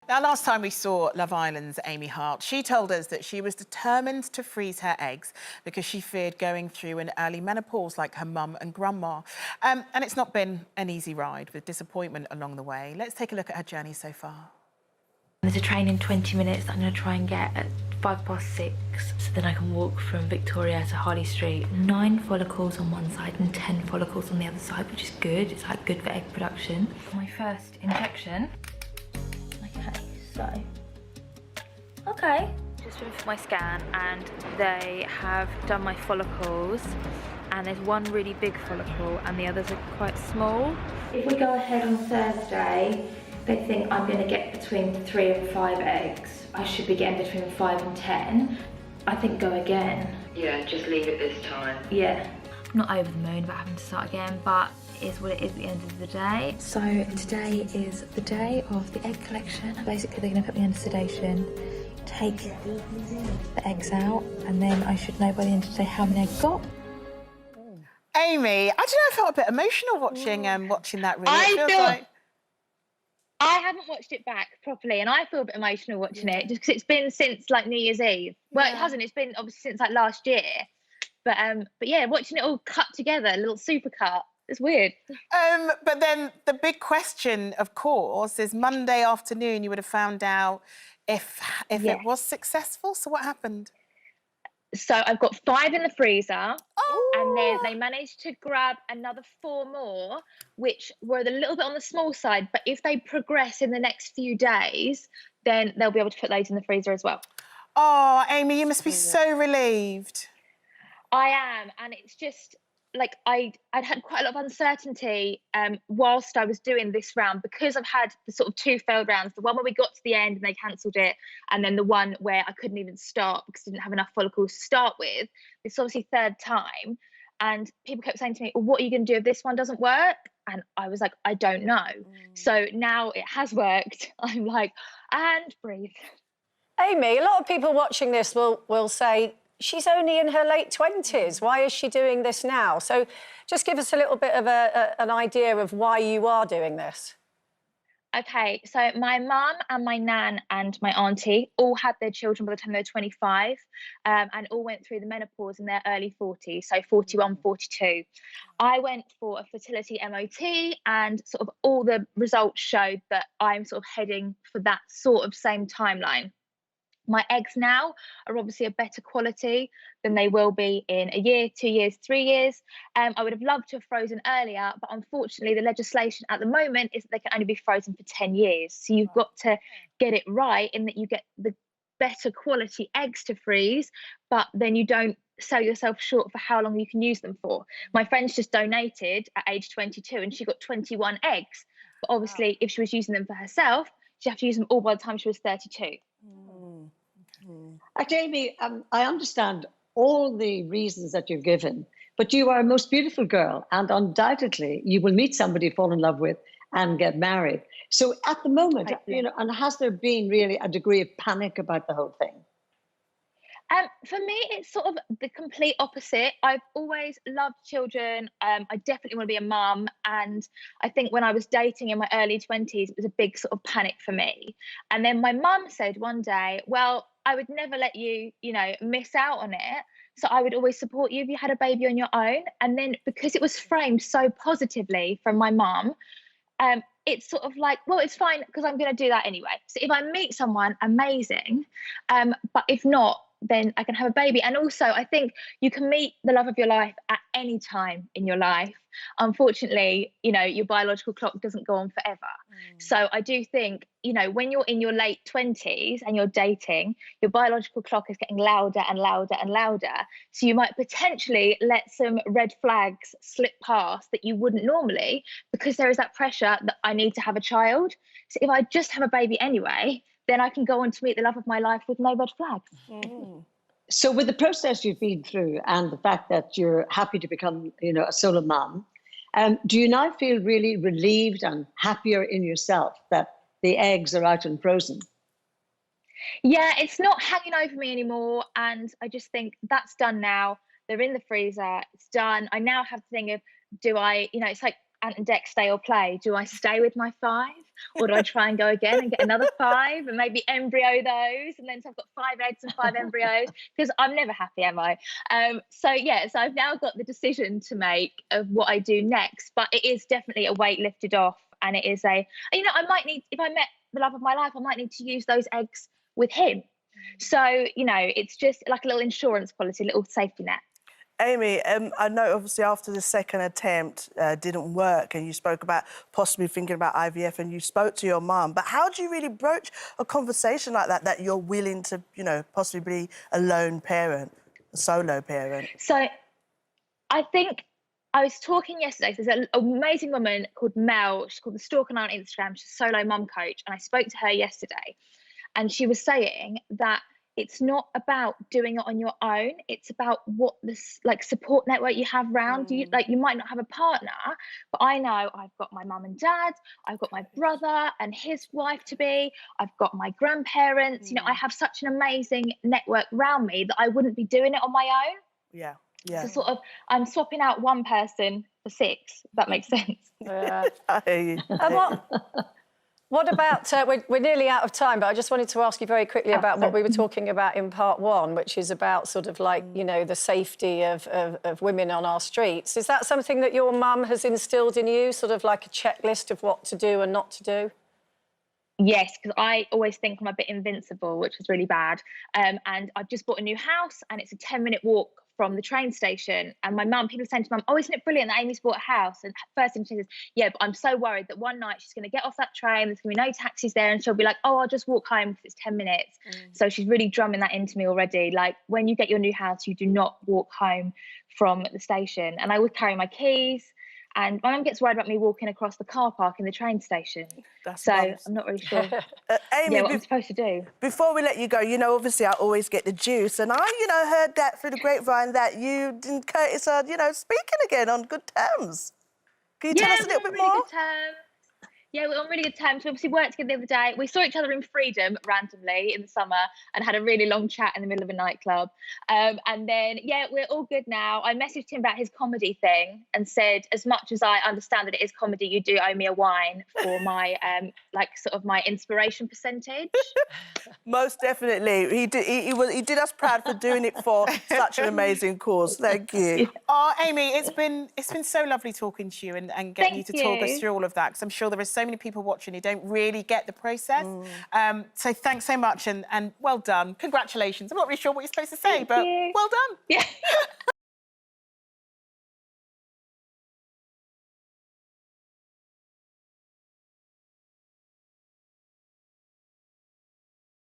Now, last time we saw Love Island's Amy Hart, she told us that she was determined to freeze her eggs because she feared going through an early menopause like her mum and grandma. And it's not been an easy ride with disappointment along the way. Let's take a look at her journey so far. There's a train in 20 minutes that I'm going to try and get at 6:05, so then I can walk from Victoria to Harley Street. 9 follicles on one side and 10 follicles on the other side, which is good. It's like good for egg production. My first injection. Okay. Just been for my scan and they have done my follicles, and there's one really big follicle and the others are quite small. If we go ahead on Thursday, they think I'm going to get between 3 and 5 eggs. I should be getting between 5 and 10. I think go again. Yeah, just leave it this time. Yeah. I'm not over the moon about having to start again, but it is what it is at the end of the day. So today is the day of the egg collection. Basically, they're going to put me under sedation, take the eggs out, and then I should know by the end of the day how many I've got. Amy, I don't know, I felt a bit emotional watching that, really. It feels like... I haven't watched it back properly, and I feel a bit emotional watching it, just because it's been since like New Year's Eve. Well, it hasn't. It's been obviously since like last year. But yeah, watching it all cut together, a little super cut. It's weird. But then the big question, of course, is Monday afternoon you would have found out if it was successful. So what happened? So I've got 5 in the freezer. Oh. And then they managed to grab another 4 more, which were a little bit on the small side. But if they progress in the next few days, then they'll be able to put those in the freezer as well. Oh, Amy, you must be so relieved. I am, and it's just like I'd had quite a lot of uncertainty whilst I was doing this round, because I've had the sort of 2 failed rounds, the one where we got to the end and they cancelled it, and then the one where I couldn't even start because I didn't have enough follicles to start with. This is obviously 3rd time, and people kept saying to me, well, what are you going to do if this one doesn't work? And I was like, I don't know. So now it has worked. I'm like, and breathe. Amy, a lot of people watching this will say, she's only in her late 20s. Why is she doing this now? So just give us a little bit of an idea of why you are doing this. Okay, so my mum and my nan and my auntie all had their children by the time they were 25, and all went through the menopause in their early 40s, so 41, 42. I went for a fertility MOT, and sort of all the results showed that I'm sort of heading for that sort of same timeline. My eggs now are obviously a better quality than they will be in a year, 2 years, 3 years. I would have loved to have frozen earlier, but unfortunately the legislation at the moment is that they can only be frozen for 10 years. So you've got to get it right in that you get the better quality eggs to freeze, but then you don't sell yourself short for how long you can use them for. My friend's just donated at age 22 and she got 21 eggs. But obviously if she was using them for herself, she'd have to use them all by the time she was 32. Amy, I understand all the reasons that you've given, but you are a most beautiful girl, and undoubtedly you will meet somebody you fall in love with and get married. So at the moment, and has there been really a degree of panic about the whole thing? For me, it's sort of the complete opposite. I've always loved children. I definitely want to be a mum. And I think when I was dating in my early 20s, it was a big sort of panic for me. And then my mum said one day, well, I would never let you, miss out on it. So I would always support you if you had a baby on your own. And then because it was framed so positively from my mum, it's sort of like, well, it's fine because I'm going to do that anyway. So if I meet someone, amazing. But if not, then I can have a baby. And also, I think you can meet the love of your life at any time in your life. Unfortunately, your biological clock doesn't go on forever. So I do think, when you're in your late 20s and you're dating, your biological clock is getting louder and louder and louder. So you might potentially let some red flags slip past that you wouldn't normally, because there is that pressure that I need to have a child. So if I just have a baby anyway, then I can go on to meet the love of my life with no red flags. So with the process you've been through and the fact that you're happy to become, a solo mom, do you now feel really relieved and happier in yourself that the eggs are out and frozen? Yeah, it's not hanging over me anymore. And I just think that's done now. They're in the freezer. It's done. I now have the thing of, do I, it's like Ant and Dec, stay or play. Do I stay with my 5? or do I try and go again and get another 5 and maybe embryo those, and then so I've got 5 eggs and 5 embryos, because I'm never happy, am I? So I've now got the decision to make of what I do next, but it is definitely a weight lifted off, and it is I might need, if I met the love of my life, I might need to use those eggs with him. So it's just like a little insurance policy, a little safety net. Amy, I know obviously after the second attempt didn't work, and you spoke about possibly thinking about IVF, and you spoke to your mum, but how do you really broach a conversation like that you're willing to, possibly be a lone parent, a solo parent? So I think I was talking yesterday, so there's an amazing woman called Mel, she's called the Stalker on Instagram, she's a solo mum coach, and I spoke to her yesterday, and she was saying that it's not about doing it on your own. It's about what this support network you have around you. You might not have a partner, but I know I've got my mum and dad, I've got my brother and his wife to be, I've got my grandparents. I have such an amazing network around me that I wouldn't be doing it on my own. Yeah. So I'm swapping out one person for 6. If that makes sense. Yeah. I hear you. And what about, we're nearly out of time, but I just wanted to ask you very quickly about what we were talking about in part 1, which is about sort of the safety of women on our streets. Is that something that your mum has instilled in you, sort of like a checklist of what to do and not to do? Yes, because I always think I'm a bit invincible, which is really bad. And I've just bought a new house, and it's a 10-minute walk from the train station. And my mum, people are saying to mum, oh, isn't it brilliant that Amy's bought a house? And first thing she says, yeah, but I'm so worried that one night she's going to get off that train, there's going to be no taxis there, and she'll be like, oh, I'll just walk home because it's 10 minutes. So she's really drumming that into me already. Like, when you get your new house, you do not walk home from the station. And I would carry my keys. And my mum gets worried about me walking across the car park in the train station. So I'm not really sure Amy, what I'm supposed to do. Before we let you go, obviously I always get the juice, and I, heard that through the grapevine that you and Curtis are, speaking again on good terms. Can you tell us a little bit really more? Good terms. Yeah, we're on really good terms. We obviously worked together the other day. We saw each other in Freedom randomly in the summer and had a really long chat in the middle of a nightclub. And then, we're all good now. I messaged him about his comedy thing and said, as much as I understand that it is comedy, you do owe me a wine for my, my inspiration percentage. Most definitely. He did us proud for doing it for such an amazing cause. Thank you. Oh, Amy, it's been so lovely talking to you and getting you to talk us through all of that, because I'm sure there is so many people watching who don't really get the process. So thanks so much and well done. Congratulations. I'm not really sure what you're supposed to say, but well done. Yeah.